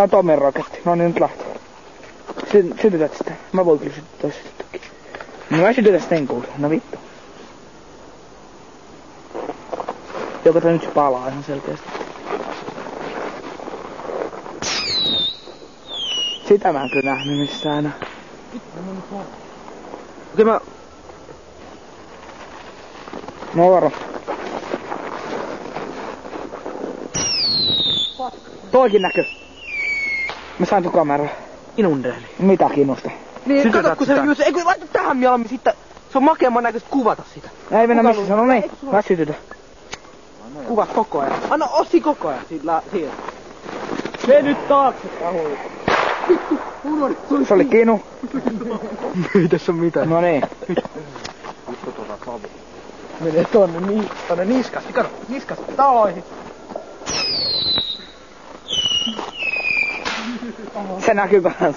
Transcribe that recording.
Tää on Tommin roketti. No niin, nyt lähtee. Sytytät sitä. Mä voin kyllä sytyttää toki. No mä sytytän sitä en kuulu. No vittu. Joko tää nyt palaa ihan selkeästi. Sitä mä en kyllä nähnyt missään. Okei mä... Moro. Toikin näkyy. Mä sain tuon kameraa. Inundeli. Mitä kiinnosta? Niin, kato kun se just... Ei kun laita tähän mieluummin sitten. Se on makeamman näköistä kuvata sitä. Ei mennä missä sano niin. Mä sytytä. Kuvat koko ajan. Anna Ossi koko ajan. Siinä. Se nyt taakse tahoin. Se oli kinu. Ei tässä on mitään. No niin. Vittu savu. Menee tonne niskasti. Kato, niskasti taloihin. Se näkyy kans.